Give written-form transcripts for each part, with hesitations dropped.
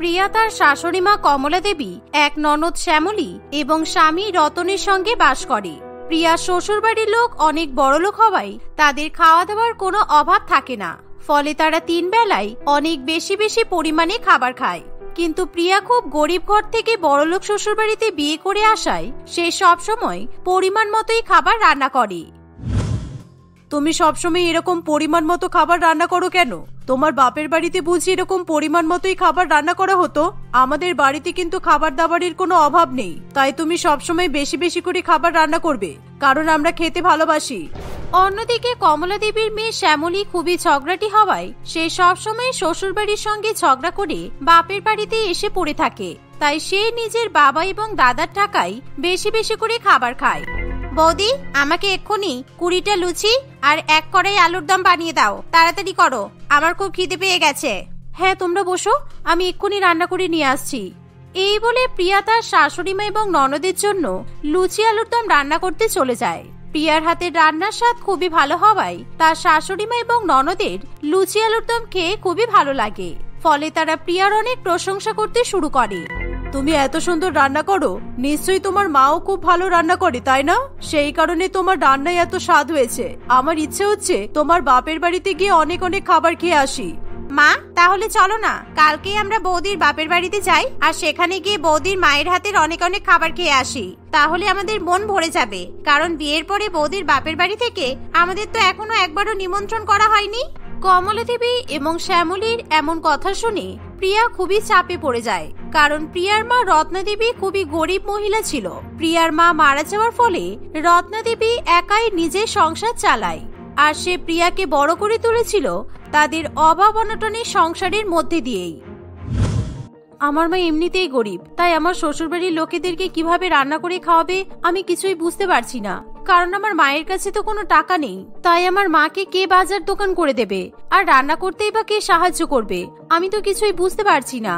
প্রিয়া তার শাশুড়ি মা কমলা দেবী, এক ননদ শ্যামলী এবং স্বামী রতনের সঙ্গে বাস করে। প্রিয়ার শ্বশুরবাড়ির লোক অনেক বড়লোক হওয়ায় তাদের খাওয়া দাওয়ার কোনো অভাব থাকে না, ফলে তারা 3 বেলায় অনেক বেশি বেশি পরিমাণে খাবার খায়। কিন্তু প্রিয়া খুব গরিব ঘর থেকে বড়লোক শ্বশুরবাড়িতে বিয়ে করে আসায় সে সবসময় পরিমাণ মতোই খাবার রান্না করে। তুমি সবসময় এরকম পরিমাণ মতো খাবার রান্না করো কেন? তোমার বাপের বাড়িতে বুঝি এরকম পরিমাণ মতোই খাবার রান্না করা হতো? আমাদের বাড়িতে কিন্তু খাবার দাবারের কোনো অভাব নেই, তাই তুমি সবসময় বেশি বেশি করে খাবার রান্না করবে, কারণ আমরা খেতে ভালোবাসি। অন্যদিকে কমলা দেবীর মেয়ে শ্যামলী খুবই ঝগড়াটি হওয়ায় সে সবসময় শ্বশুরবাড়ির সঙ্গে ঝগড়া করে বাপের বাড়িতে এসে পড়ে থাকে, তাই সে নিজের বাবা এবং দাদার টাকায় বেশি বেশি করে খাবার খায়। বৌদি, আমাকে এক্ষুনি 20টা লুচি আর 1 কড়াই আলুর দম বানিয়ে দাও, তাড়াতাড়ি করো, আমার খুব খিদে পেয়ে গেছে। হ্যাঁ, তোমরা বসো, আমি এক্ষুনি রান্না করে নিয়ে আসছি। এই বলে প্রিয়া তার শাশুড়ি মা এবং ননদের জন্য লুচি আলুর দম রান্না করতে চলে যায়। প্রিয়ার হাতের রান্নার স্বাদ খুবই ভালো হওয়ায় তার শাশুড়ি মা এবং ননদের লুচি আলুর দম খেয়ে খুবই ভালো লাগে, ফলে তারা প্রিয়ার অনেক প্রশংসা করতে শুরু করে। তুমি এত সুন্দর রান্না করো, নিশ্চয়ই তোমার মাও খুব ভালো রান্না করে, তাই না? সেই কারণে তোমার রান্নায় এত স্বাদ হয়েছে। আমার ইচ্ছে হচ্ছে তোমার বাপের বাড়িতে গিয়ে অনেক অনেক খাবার খেয়ে আসি। মা, তাহলে চলো না, কালকেই আমরা বৌদির বাপের বাড়িতে যাই আর সেখানে গিয়ে বৌদির মায়ের হাতের অনেক অনেক খাবার খেয়ে আসি। তাহলে আমাদের মন ভরে যাবে, কারণ বিয়ের পরে বৌদির বাপের বাড়ি থেকে আমাদের তো এখনো একবারও নিমন্ত্রণ করা হয়নি। কমলা দেবী এবং শ্যামলীর এমন কথা শুনে প্রিয়া খুবই চাপে পড়ে যায়, কারণ প্রিয়ার মা রত্না দেবী খুবই গরিব মহিলা ছিল। প্রিয়ার মা মারা যাওয়ার ফলে রত্না দেবী একাই নিজের সংসার চালায়, আর সে প্রিয়াকে বড় করে তুলেছিল তাদের অভাব অনটনের সংসারের মধ্যে দিয়েই। আমার মা এমনিতেই গরিব, তাই আমার শ্বশুরবাড়ির লোকেদেরকে কিভাবে রান্না করে খাওয়াবে আমি কিছুই বুঝতে পারছি না, কারণ আমার মায়ের কাছে তো কোনো টাকা নেই। তাই আমার মাকে কে বাজার দোকান করে দেবে আর রান্না করতেই বা কে সাহায্য করবে, আমি তো কিছুই বুঝতে পারছি না।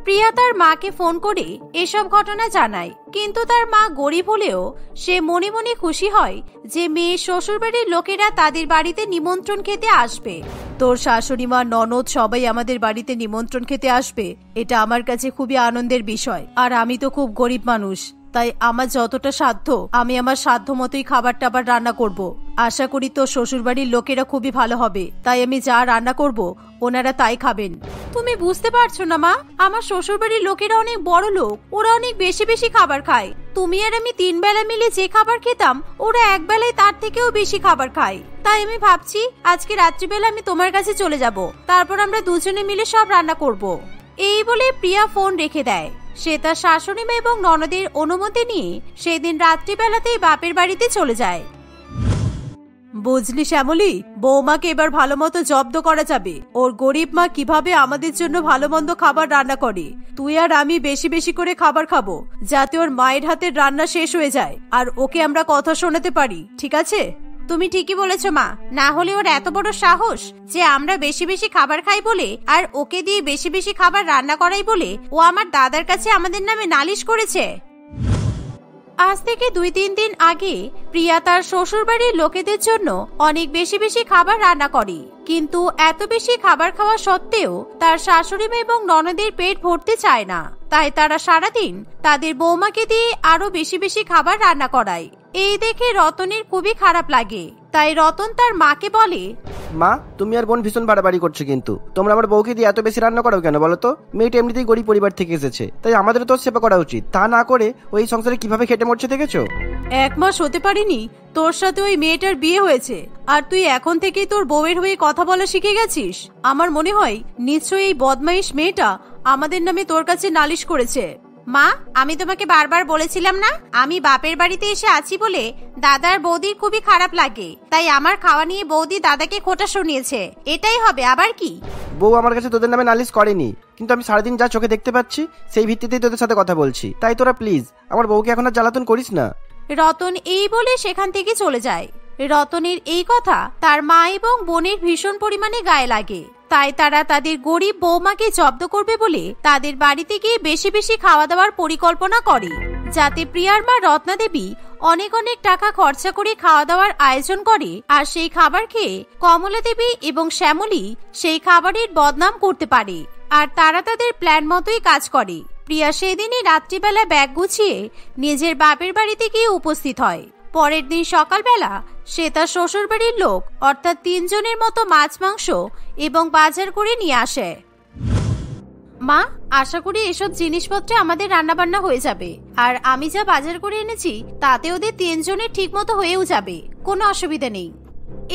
প্রিয়া তার মাকে ফোন করে এসব ঘটনা জানায়, কিন্তু তার মা গরিব হলেও সে মনে মনে খুশি হয় যে মেয়ে শ্বশুরবাড়ির লোকেরা তাদের বাড়িতে নিমন্ত্রণ খেতে আসবে। তোর শাশুড়ি মা, ননদ সবাই আমাদের বাড়িতে নিমন্ত্রণ খেতে আসবে, এটা আমার কাছে খুবই আনন্দের বিষয়। আর আমি তো খুব গরিব মানুষ, তাই আমার যতটা সাধ্য আমি আমার সাধ্য মতোই খাবার টাবার রান্না করব। আশা করি তো শ্বশুরবাড়ির লোকেরা খুবই ভালো হবে, তাই আমি যা রান্না করব ওনারা তাই খাবেন। তুমি বুঝতে পারছো না মা, আমার শ্বশুরবাড়ির লোকেরা অনেক বড় লোক, ওরা অনেক বেশি বেশি খাবার খায়। তুমি আর আমি 3 বেলা মিলে যে খাবার খেতাম ওরা 1 বেলায় তার থেকেও বেশি খাবার খায়। তাই আমি ভাবছি আজকে রাত্রিবেলা আমি তোমার কাছে চলে যাব, তারপর আমরা দুজনে মিলে সব রান্না করব। এই বলে প্রিয়া ফোন রেখে দেয়। সে তার শাশুড়ি মা এবং ননদের অনুমতি নিয়ে সেদিন রাত্রিবেলাতেই বাপের বাড়িতে চলে যায়। বুঝলি শ্যামলী, বৌমাকে এবার ভালো মতো জব্দ করা যাবে। ওর গরিব মা কিভাবে আমাদের জন্য ভালো মন্দ খাবার রান্না করে, তুই আর আমি বেশি বেশি করে খাবার খাবো, যাতে ওর মায়ের হাতের রান্না শেষ হয়ে যায় আর ওকে আমরা কথা শোনাতে পারি, ঠিক আছে? তুমি ঠিকই বলেছো মা, না হলে ওর এত বড় সাহস যে আমরা বেশি বেশি খাবার খাই বলে আর ওকে দিয়ে বেশি বেশি খাবার রান্না করাই বলে ও আমার দাদার কাছে আমাদের নামে নালিশ করেছে। আজ থেকে 2-3 দিন আগে প্রিয়া তার শ্বশুরবাড়ির লোকেদের জন্য অনেক বেশি বেশি খাবার রান্না করে, কিন্তু এত বেশি খাবার খাওয়া সত্ত্বেও তার শাশুড়ি মা এবং ননদের পেট ভরতে চায় না, তাই তারা সারাদিন তাদের বৌমাকে দিয়ে আরো বেশি বেশি খাবার রান্না করায়। এই দেখে রতনের খুবই খারাপ লাগে, তাই রতন তার মাকে বলে, মা, তুমি আর বোন ভীষণ বাড়াবাড়ি করছো, কিন্তু তোমরা আমার বউকে দিয়ে এত বেশি রান্না করো কেন বলো তো? মেয়েটা এমনিতেই গরিব পরিবার থেকে এসেছে, তাই আমাদের তো সেবা করা উচিত। তা না করে ওই সংসারে কিভাবে খেটে মরছে দেখেছো? 1 মাস হতে পারিনি তোর সাথে ওই মেয়েটার বিয়ে হয়েছে, আর তুই এখন থেকেই তোর বউয়ের হয়ে কথা বলা শিখে গেছিস। আমার মনে হয় নিশ্চয়ই এই বদমাইশ মেয়েটা আমাদের নামে তোর কাছে নালিশ করেছে। মা, আমি তোমাকে বারবার বলেছিলাম না আমি বাপের বাড়িতে এসে আছি বলে দাদার বৌদির খুবই খারাপ লাগে, তাই আমার খাওয়া নিয়ে বৌদি দাদাকে খোঁটা শুনিয়েছে, এটাই হবে আবার কি? বউ আমার কাছে তোদের নামে নালিশ করেনি, কিন্তু আমি সারাদিন যা চোখে দেখতে পাচ্ছি সেই ভিত্তিতেই তোদের সাথে কথা বলছি, তাই তোরা প্লিজ আমার বউকে এখন আর জ্বালাতন করিস না। রতন এই বলে সেখান থেকে চলে যায়। রতনের এই কথা তার মা এবং বোনের ভীষণ পরিমাণে গায়ে লাগে, তাই তারা তাদের গরিব বৌমাকে জব্দ করবে বলে তাদের বাড়িতে গিয়ে বেশি বেশি খাওয়া দাওয়ার পরিকল্পনা করে, যাতে প্রিয়ার মা রত্না দেবী অনেক অনেক টাকা খরচা করে খাওয়া দাওয়ার আয়োজন করে, আর সেই খাবার খেয়ে কমলা দেবী এবং শ্যামলী সেই খাবারের বদনাম করতে পারে। আর তারা তাদের প্ল্যান মতোই কাজ করে। প্রিয়া সেদিনই রাত্রিবেলা ব্যাগ গুছিয়ে নিজের বাপের বাড়িতে গিয়ে উপস্থিত হয়। পরের দিন সকালবেলা সে তার শ্বশুর বাড়ির লোক অর্থাৎ 3 জনের মতো মাছ মাংস এবং বাজার করে নিয়ে আসে। মা, আশা করি এসব জিনিসপত্রে আমাদের রান্নাবান্না হয়ে যাবে, আর আমি যা বাজার করে এনেছি তাতে ওদের 3 জনের ঠিক মতো হয়েও যাবে, কোনো অসুবিধা নেই।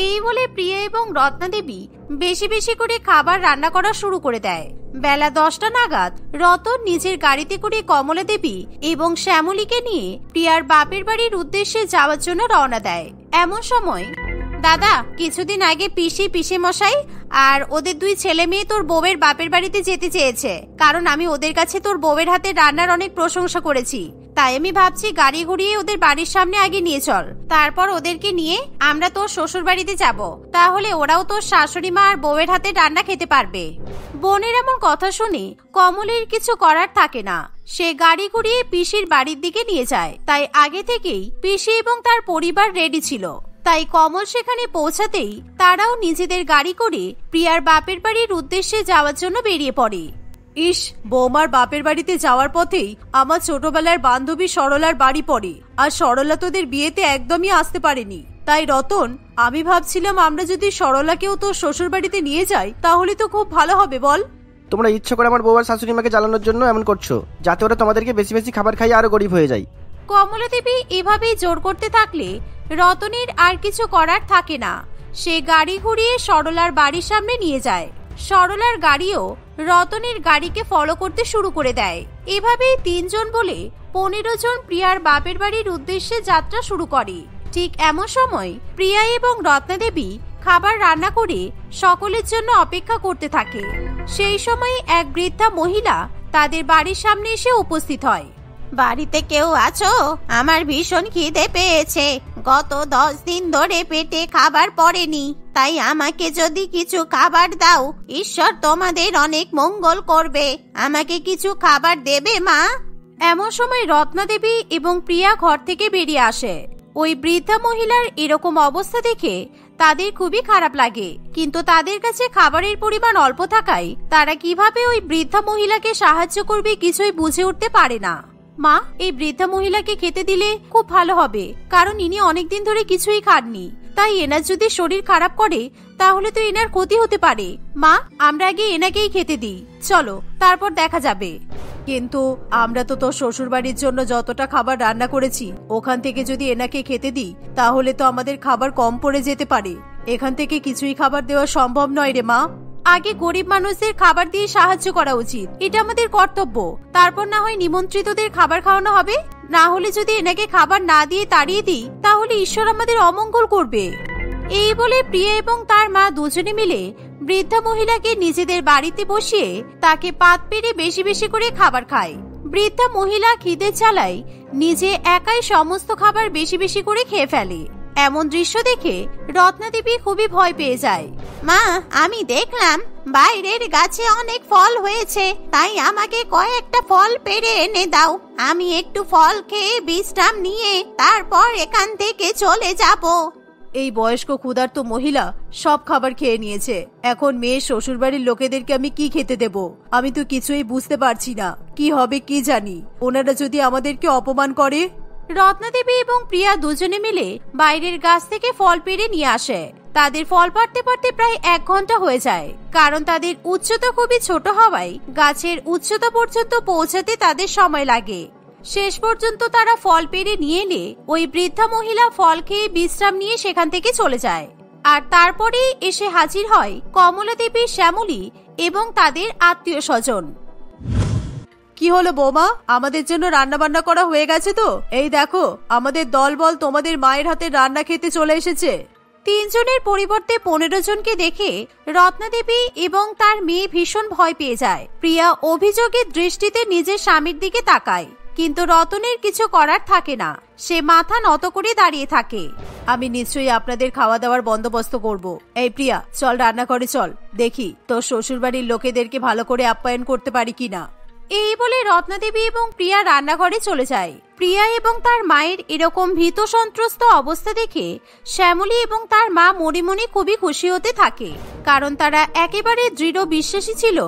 এই বলে প্রিয়া এবং রত্না দেবী বেশি বেশি করে খাবার রান্না করা শুরু করে দেয়। বেলা 10টা নাগাদ রতন নিজের গাড়িতে করে কমলা দেবী এবং শ্যামলীকে নিয়ে প্রিয়ার বাপের বাড়ির উদ্দেশ্যে যাওয়ার জন্য রওনা দেয়। এমন সময়, দাদা, কিছুদিন আগে পিসি মশাই আর ওদের 2 ছেলে মেয়ে তোর বউয়ের বাপের বাড়িতে যেতে চেয়েছে, কারণ আমি ওদের কাছে তোর বউয়ের হাতে রান্নার অনেক প্রশংসা করেছি। তাই আমি ভাবছি গাড়ি ঘুরিয়ে ওদের বাড়ির সামনে আগে নিয়ে চল, তারপর ওদেরকে নিয়ে আমরা তোর শ্বশুর বাড়িতে যাব, তাহলে ওরাও তোর শাশুড়ি মা আর বউয়ের হাতে রান্না খেতে পারবে। বোনের এমন কথা শুনে কমলের কিছু করার থাকে না, সে গাড়ি ঘুরিয়ে পিসির বাড়ির দিকে নিয়ে যায়। তাই আগে থেকেই পিসি এবং তার পরিবার রেডি ছিল। তাই কমল সেখানে পৌঁছাতেই তারাও নিজেদের গাড়ি করে প্রিয়ার বাপের বাড়ির উদ্দেশ্যে যাওয়ার জন্য বেরিয়ে পড়ে। ইস, বৌমার বাপের বাড়িতে যাওয়ার পথেই আমার ছোটবেলার বান্ধবী সরলার বাড়ি পড়ে, আর সরলা তোদের বিয়েতে একদমই আসতে পারেনি। তাই রতন, আমি ভাবছিলাম আমরা যদি সরলাকেও তোর শ্বশুর বাড়িতে নিয়ে যাই তাহলে তো খুব ভালো হবে, বল? তোমরা ইচ্ছে করে আমার বউ আর শাশুড়ি মাকে জ্বালানোর জন্য এমন করছো, যাতে ওরা তোমাদেরকে বেশি বেশি খাবার খাইয়ে আরো গরিব হয়ে যায়। কমলা দেবী এভাবেই জোর করতে থাকলে রতনের আর কিছু করার থাকে না। সে গাড়ি ঘুরিয়ে সরলার বাড়ির সামনে নিয়ে যায়। সরলার গাড়িও রতনের গাড়িকে ফলো করতে শুরু করে দেয়। এভাবেই 3 জন বলে 15 জন প্রিয়ার বাপের বাড়ির উদ্দেশ্যে যাত্রা শুরু করে। ঠিক এমন সময় প্রিয়া এবং রত্না দেবী খাবার রান্না করে সকলের জন্য অপেক্ষা করতে থাকে। সেই সময় এক বৃদ্ধা মহিলা তাদের বাড়ির সামনে এসে উপস্থিত হয়। বাড়িতে কেউ আছো? আমার ভীষণ খিদে পেয়েছে, গত 10 দিন ধরে পেটে খাবার পড়েনি, তাই আমাকে যদি কিছু খাবার দাও, ঈশ্বর তোমাদের অনেক মঙ্গল করবে। আমাকে কিছু খাবার দেবে মা? এমন সময় রত্না দেবী এবং প্রিয়া ঘর থেকে বেরিয়ে আসে। ওই বৃদ্ধা মহিলার এরকম অবস্থা দেখে তাদের খুবই খারাপ লাগে, কিন্তু তাদের কাছে খাবারের পরিমাণ অল্প থাকায় তারা কিভাবে ওই বৃদ্ধা মহিলাকে সাহায্য করবে কিছুই বুঝে উঠতে পারে না। মা, এই বৃদ্ধা মহিলাকে খেতে দিলে খুব ভালো হবে, কারণ ইনি অনেকদিন ধরে কিছুই খাননি। তাই এনার যদি শরীর খারাপ করে তাহলে তো এনার ক্ষতি হতে পারে। মা, আমরা আগে এনাকেই খেতে দিই, চলো, তারপর দেখা যাবে। কিন্তু আমরা তো তোর শ্বশুর বাড়ির জন্য যতটা খাবার রান্না করেছি ওখান থেকে যদি এনাকে খেতে দিই তাহলে তো আমাদের খাবার কম পড়ে যেতে পারে। এখান থেকে কিছুই খাবার দেওয়া সম্ভব নয় রে মা। আগে গরিব মানুষদের খাবার দিয়ে সাহায্য করা উচিত, এটা আমাদের কর্তব্য। তারপর না হয় নিমন্ত্রিতদের খাবার খাওয়ানো হবে। না হলে যদি এনাকে খাবার না দিয়ে তাড়িয়ে দিই তাহলে ঈশ্বর আমাদের অমঙ্গল করবে। এই বলে প্রিয়া এবং তার মা দুজনে মিলে বৃদ্ধা মহিলাকে নিজেদের বাড়িতে বসিয়ে তাকে পাত পেরে বেশি বেশি করে খাবার খায়। বৃদ্ধা মহিলা খিদে জ্বালায় নিজে একাই সমস্ত খাবার বেশি বেশি করে খেয়ে ফেলে। এমন দৃশ্য দেখে রত্না দেবী খুবই ভয় পেয়ে যায়। মা, আমি দেখলাম বাইরের গাছে অনেক ফল হয়েছে, তাই আমাকে কয়েকটা ফল পেড়ে এনে দাও। আমি একটু ফল খেয়ে বিশ্রাম নিয়ে তারপর এখান থেকে চলে যাব। এই বয়স্ক ক্ষুধার্ত মহিলা সব খাবার খেয়ে নিয়েছে, এখন মেয়ের শ্বশুর বাড়ির লোকেদেরকে আমি কি খেতে দেব? আমি তো কিছুই বুঝতে পারছি না, কি হবে কি জানি। ওনারা যদি আমাদেরকে অপমান করে। রত্না দেবী এবং প্রিয়া দুজনে মিলে বাইরের গাছ থেকে ফল পেড়ে নিয়ে আসে। তাদের ফল পাড়তে পাড়তে প্রায় 1 ঘন্টা হয়ে যায়, কারণ তাদের উচ্চতা খুবই ছোট হওয়ায় গাছের উচ্চতা পর্যন্ত পৌঁছাতে তাদের সময় লাগে। শেষ পর্যন্ত তারা ফল পেড়ে নিয়ে এলে ওই বৃদ্ধা মহিলা ফল খেয়ে বিশ্রাম নিয়ে সেখান থেকে চলে যায়। আর তারপরেই এসে হাজির হয় কমলা দেবী, শ্যামলী এবং তাদের আত্মীয় স্বজন। কি হলো বৌমা, আমাদের জন্য রান্না বান্না করা হয়ে গেছে তো? এই দেখো, আমাদের দলবল তোমাদের মায়ের হাতে রান্না খেতে চলে এসেছে। 3 জনের পরিবর্তে 15 জনকে দেখে রত্না দেবী এবং তার মেয়ে ভীষণ ভয় পেয়ে যায়। প্রিয়া অভিযোগের দৃষ্টিতে নিজের স্বামীর দিকে তাকায়, কিন্তু রতনের কিছু করার থাকে না। সে মাথা নত করে দাঁড়িয়ে থাকে। আমি নিশ্চয়ই আপনাদের খাওয়া দাওয়ার বন্দোবস্ত করব। এই প্রিয়া, চল রান্না করে চল, দেখি তোর শ্বশুর বাড়ির লোকেদেরকে ভালো করে আপ্যায়ন করতে পারি কিনা। এই বলে রত্নাদেবী এবং প্রিয়া রান্নাঘরে চলে যায়। প্রিয়া এবং তার মায়ের এরকম ভীত সন্ত্রস্ত অবস্থা দেখে শ্যামলী এবং তার মা মনে মনে খুবই খুশি হতে থাকে, কারণ তারা একেবারে দৃঢ় বিশ্বাসী ছিল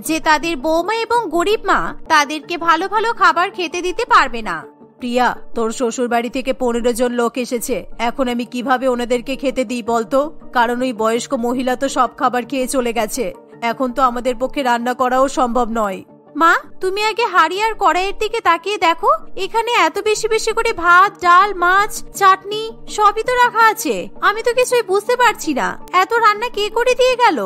যে তাদের বৌমা এবং গরিব মা তাদেরকে ভালো ভালো খাবার খেতে দিতে পারবে না। প্রিয়া, তোর শ্বশুর বাড়ি থেকে 15 জন লোক এসেছে, এখন আমি কিভাবে ওনাদেরকে খেতে দিই বলতো? কারণ ওই বয়স্ক মহিলা তো সব খাবার খেয়ে চলে গেছে, এখন তো আমাদের পক্ষে রান্না করাও সম্ভব নয়। মা, তুমি আগে হাড়ি আর কড়াইয়ের দিকে তাকিয়ে দেখো, এখানে এত বেশি বেশি করে ভাত, ডাল, মাছ, চাটনি সবই তো রাখা আছে। আমি তো কিছুই বুঝতে পারছি না, এত রান্না কে করে দিয়ে গেল?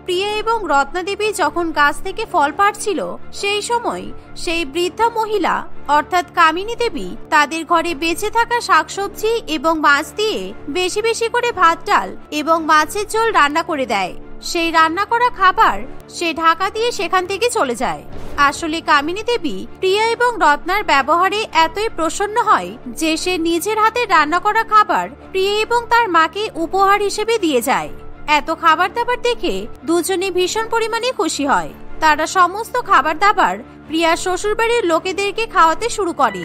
প্রিয়া এবং রত্নাদেবী যখন গাছ থেকে ফল পাড়ছিল সেই সময় সেই বৃদ্ধা মহিলা অর্থাৎ কামিনী দেবী তাদের ঘরে বেঁচে থাকা শাকসবজি এবং মাছ দিয়ে বেশি বেশি করে ভাত, ডাল এবং মাছের ঝোল রান্না করে দেয়। সেই রান্না করা খাবার সে ঢাকা দিয়ে সেখান থেকে চলে যায়। আসলে কামিনী দেবী প্রিয়া এবং রত্নার ব্যবহারে এতই প্রসন্ন হয় যে সে নিজের হাতে রান্না করা খাবার প্রিয়া এবং তার মাকে উপহার হিসেবে দিয়ে যায়। এত খাবার দাবার দেখে দুজনে ভীষণ পরিমাণে খুশি হয়। তারা সমস্ত খাবার দাবার প্রিয়ার শ্বশুরবাড়ির লোকেদেরকে খাওয়াতে শুরু করে।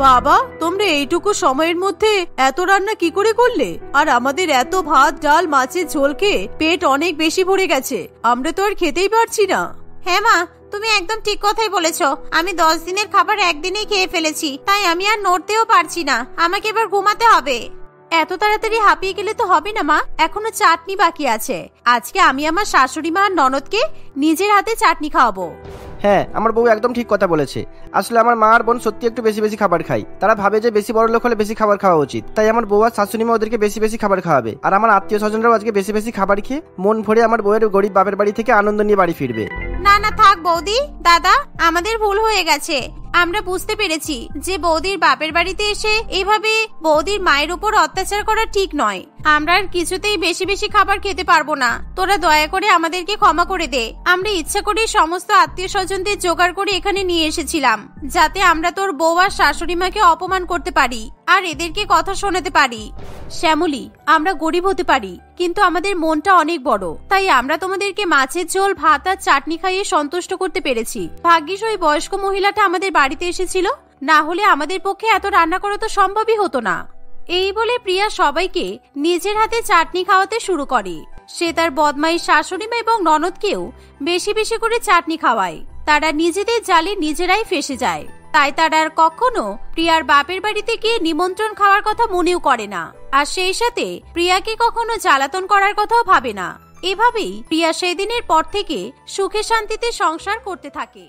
বাবা, তোমরা এইটুকু সময়ের মধ্যে এত রান্না কি করে করলে? আর আমাদের এত ভাত, ডাল, মাছের ঝোল খেয়ে পেট অনেক বেশি ভরে গেছে, আমরা তো আর খেতেই পারছি না। হ্যাঁ মা, তুমি একদম ঠিক কথাই বলেছো। আমি 10 দিনের খাবার একদিনেই খেয়ে ফেলেছি, তাই আমি আর নড়তেও পারছি না। আমাকে এবার ঘুমাতে হবে। এত তাড়াতাড়ি হাঁপিয়ে গেলে তো হবে না মা, এখনো চাটনি বাকি আছে। আজকে আমি আমার শাশুড়ি মা আর ননদকে নিজের হাতে চাটনি খাওয়াবো। হ্যাঁ, আমার বউ একদম ঠিক কথা বলেছে। আসলে আমার মা আর বোন সত্যি একটু বেশি বেশি খাবার খায়। তারা ভাবে যে বেশি বড় লোক হলে বেশি খাবার খাওয়া উচিত, তাই আমার বউ আর শাশুড়ি মা ওদেরকে বেশি বেশি খাবার খাওয়াবে। আর আমার আত্মীয় স্বজনরাও আজকে বেশি বেশি খাবার খেয়ে মন ভরে আমার বউয়ের গরিব বাপের বাড়ি থেকে আনন্দ নিয়ে বাড়ি ফিরবে। না না, থাক বৌদি, দাদা, আমাদের ভুল হয়ে গেছে। আমরা বুঝতে পেরেছি যে বৌদির বাপের বাড়িতে এসে এভাবে বৌদির মায়ের উপর অত্যাচার করা ঠিক নয়। আমরা আর কিছুতেই বেশি বেশি খাবার খেতে পারবো না। তোরা দয়া করে আমাদেরকে ক্ষমা করে দে। আমরা ইচ্ছা করে সমস্ত আত্মীয় স্বজনদের জোগাড় করে এখানে নিয়ে এসেছিলাম, যাতে আমরা তোর বউ আর শাশুড়ি মাকে অপমান করতে পারি আর এদেরকে কথা শোনাতে পারি। শ্যামলী, আমরা গরিব হতে পারি, কিন্তু আমাদের মনটা অনেক বড়, তাই আমরা তোমাদেরকে মাছের ঝোল, ভাত আর চাটনি খাইয়ে সন্তুষ্ট করতে পেরেছি। ভাগ্যিস ওই বয়স্ক মহিলাটা আমাদের বাড়িতে এসেছিল, না হলে আমাদের পক্ষে এত রান্না করা তো সম্ভবই হতো না। এই বলে প্রিয়া সবাইকে নিজের হাতে চাটনি খাওয়াতে শুরু করে। সে তার বদমাই শাশুড়িমা এবং ননদকেও বেশি বেশি করে চাটনি খাওয়ায়। তারা নিজেদের জালে নিজেরাই ফেঁসে যায়, তাই তারা আর কখনো প্রিয়ার বাপের বাড়িতে গিয়ে নিমন্ত্রণ খাওয়ার কথা মনেও করে না, আর সেই সাথে প্রিয়াকে কখনো জ্বালাতন করার কথাও ভাবে না। এভাবেই প্রিয়া সেদিনের পর থেকে সুখে শান্তিতে সংসার করতে থাকে।